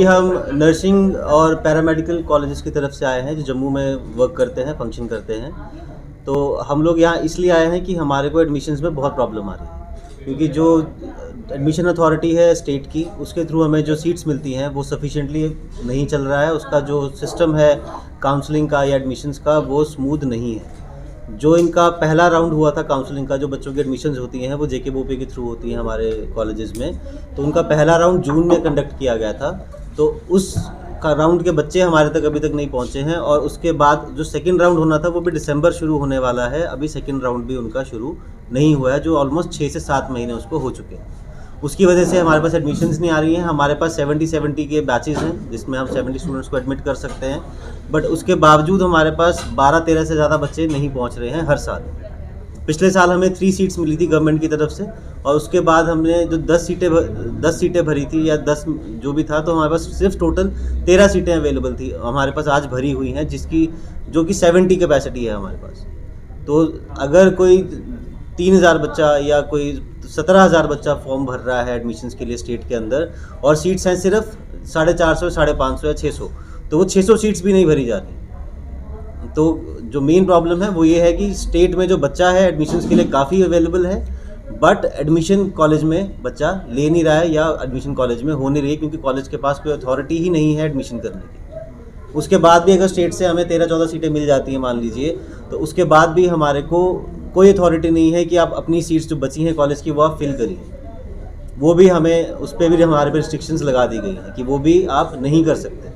हम नर्सिंग और paramedical colleges की तरफ से आए हैं जो जम्मू में वर्क करते हैं, फंक्शन करते हैं। तो हम लोग यहाँ इसलिए आए हैं कि हमारे को एडमिशन्स में बहुत प्रॉब्लम आ रही है, क्योंकि जो एडमिशन अथॉरिटी है स्टेट की, उसके थ्रू हमें जो सीट्स मिलती हैं वो सफिशिएंटली नहीं चल रहा है। उसका जो सिस्टम है काउंसलिंग का या एडमिशन्स का, वो स्मूथ नहीं है। जो इनका पहला राउंड हुआ था काउंसलिंग का, जो बच्चों की एडमिशन्स होती हैं वो JKBOP के थ्रू होती हैं हमारे कॉलेजेस में, तो उनका पहला राउंड जून में कंडक्ट किया गया था। तो उस का राउंड के बच्चे हमारे तक अभी तक नहीं पहुंचे हैं, और उसके बाद जो सेकंड राउंड होना था वो भी दिसंबर शुरू होने वाला है। अभी सेकंड राउंड भी उनका शुरू नहीं हुआ है, जो ऑलमोस्ट 6 से 7 महीने उसको हो चुके हैं। उसकी वजह से हमारे पास एडमिशन्स नहीं आ रही हैं। हमारे पास 70 के बैचेस हैं जिसमें हम 70 स्टूडेंट्स को एडमिट कर सकते हैं, बट उसके बावजूद हमारे पास 12-13 से ज़्यादा बच्चे नहीं पहुंच रहे हैं हर साल। पिछले साल हमें 3 सीट्स मिली थी गवर्नमेंट की तरफ से, और उसके बाद हमने जो 10 सीटें भरी थी या 10 जो भी था, तो हमारे पास सिर्फ टोटल 13 सीटें अवेलेबल थी हमारे पास आज भरी हुई हैं, जो कि 70 कैपेसिटी है हमारे पास। तो अगर कोई 3000 बच्चा या कोई 17,000 बच्चा फॉर्म भर रहा है एडमिशन्स के लिए स्टेट के अंदर, और सीट्स हैं सिर्फ 450, 550 या 600, तो वो 600 सीट्स भी नहीं भरी जा रही। तो जो मेन प्रॉब्लम है वो ये है कि स्टेट में जो बच्चा है एडमिशन्स के लिए काफ़ी अवेलेबल है, बट एडमिशन कॉलेज में बच्चा ले नहीं रहा है या एडमिशन कॉलेज में हो नहीं रही है, क्योंकि कॉलेज के पास कोई अथॉरिटी ही नहीं है एडमिशन करने की। उसके बाद भी अगर स्टेट से हमें 13-14 सीटें मिल जाती हैं मान लीजिए, तो उसके बाद भी हमारे को कोई अथॉरिटी नहीं है कि आप अपनी सीट्स जो बची हैं कॉलेज की वो आप फिल करिए। वो भी हमें उस पर भी हमारे पे रिस्ट्रिक्शंस लगा दी गई हैं कि वो भी आप नहीं कर सकते।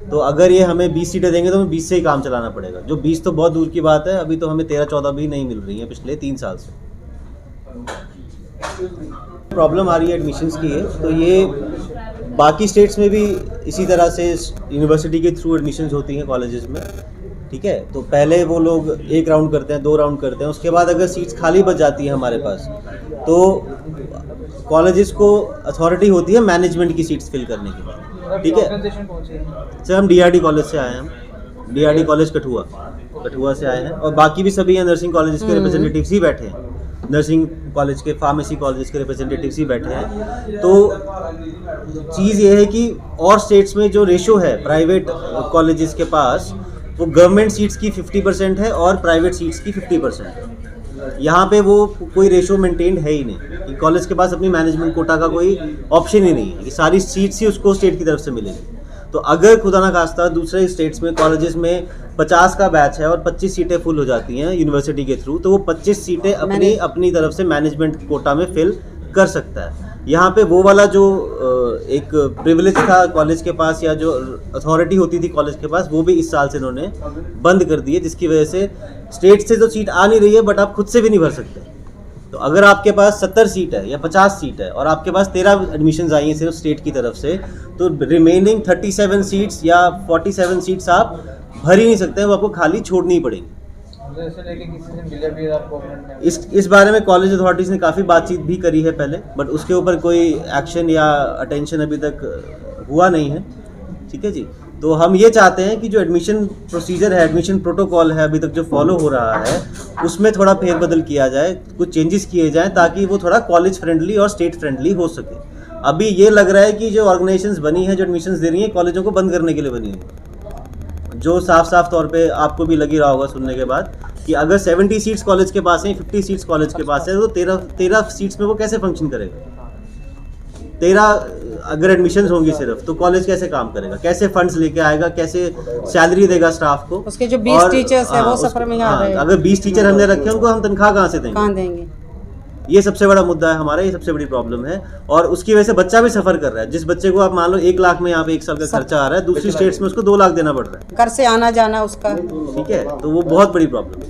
तो अगर ये हमें 20 सीटें देंगे तो हमें 20 से ही काम चलाना पड़ेगा, जो 20 तो बहुत दूर की बात है। अभी तो हमें 13-14 भी नहीं मिल रही हैं पिछले 3 साल से। प्रॉब्लम आ रही है एडमिशन्स की है, तो ये बाकी स्टेट्स में भी इसी तरह से यूनिवर्सिटी के थ्रू एडमिशन्स होती हैं कॉलेजेस में, ठीक है। तो पहले वो लोग 1 राउंड करते हैं, 2 राउंड करते हैं, उसके बाद अगर सीट्स खाली बच जाती है हमारे पास, तो कॉलेजेस को अथॉरिटी होती है मैनेजमेंट की सीट्स फिल करने की, ठीक है। सर हम DRD कॉलेज से आए हैं, हम DRD कॉलेज कठुआ से आए हैं, और बाकी भी सभी यहाँ नर्सिंग कॉलेजेस के रिप्रेजेंटेटिव्स ही बैठे हैं, नर्सिंग कॉलेज के, फार्मेसी कॉलेज के रिप्रेजेंटेटिव्स ही बैठे हैं। तो चीज़ ये है कि और स्टेट्स में जो रेशो है प्राइवेट कॉलेजेस के पास, वो गवर्नमेंट सीट्स की 50% है और प्राइवेट सीट्स की 50% है। यहाँ पे वो कोई रेशो मेंटेन्ड है ही नहीं कि कॉलेज के पास अपनी मैनेजमेंट कोटा का कोई ऑप्शन ही नहीं है कि सारी सीट्स ही उसको स्टेट की तरफ से मिलेगी। तो अगर खुदा ना खास्ता दूसरे स्टेट्स में कॉलेजेस में 50 का बैच है और 25 सीटें फुल हो जाती हैं यूनिवर्सिटी के थ्रू, तो वो 25 सीटें अपनी तरफ से मैनेजमेंट कोटा में फिल कर सकता है। यहाँ पे वो वाला जो एक प्रिविलेज था कॉलेज के पास, या जो अथॉरिटी होती थी कॉलेज के पास, वो भी इस साल से इन्होंने बंद कर दी है, जिसकी वजह से स्टेट से तो सीट आ नहीं रही है, बट आप खुद से भी नहीं भर सकते। तो अगर आपके पास 70 सीट है या 50 सीट है और आपके पास 13 एडमिशन्स आई हैं सिर्फ स्टेट की तरफ से, तो रिमेनिंग 37 सीट्स या 47 सीट्स आप भर ही नहीं सकते हैं, वो आपको खाली छोड़नी ही पड़ेगी। इस बारे में कॉलेज अथॉरिटीज़ ने काफ़ी बातचीत भी करी है पहले, बट उसके ऊपर कोई एक्शन या अटेंशन अभी तक हुआ नहीं है, ठीक है जी। तो हम ये चाहते हैं कि जो एडमिशन प्रोसीजर है, एडमिशन प्रोटोकॉल है अभी तक जो फॉलो हो रहा है, उसमें थोड़ा फेरबदल किया जाए, कुछ चेंजेस किए जाएँ, ताकि वो थोड़ा कॉलेज फ्रेंडली और स्टेट फ्रेंडली हो सके। अभी ये लग रहा है कि जो ऑर्गेनाइजेशंस बनी हैं, जो एडमिशन्स दे रही हैं, कॉलेजों को बंद करने के लिए बनी है, जो साफ तौर पे आपको भी लग ही रहा होगा सुनने के बाद कि अगर 70 सीट्स कॉलेज के पास हैं, 50 सीट्स कॉलेज के पास है, तो 13 सीट्स में वो कैसे फंक्शन करेगा। 13 अगर एडमिशन्स होंगी सिर्फ, तो कॉलेज कैसे काम करेगा, कैसे फंड्स लेके आएगा, कैसे सैलरी देगा स्टाफ को। उसके जो 20 टीचर्स हैं वो सफर में आ रहे हैं। अगर 20 टीचर हमने रखे हैं, उनको हम तनख्वाह कहाँ से देंगे। ये सबसे बड़ा मुद्दा है हमारा, ये सबसे बड़ी प्रॉब्लम है, और उसकी वजह से बच्चा भी सफ़र कर रहा है। जिस बच्चे को आप मान लो 1 लाख में यहाँ पे 1 साल का खर्चा आ रहा है, दूसरी स्टेट्स में उसको 2 लाख देना पड़ रहा है, घर से आना जाना उसका, ठीक है। तो वो बहुत बड़ी प्रॉब्लम है।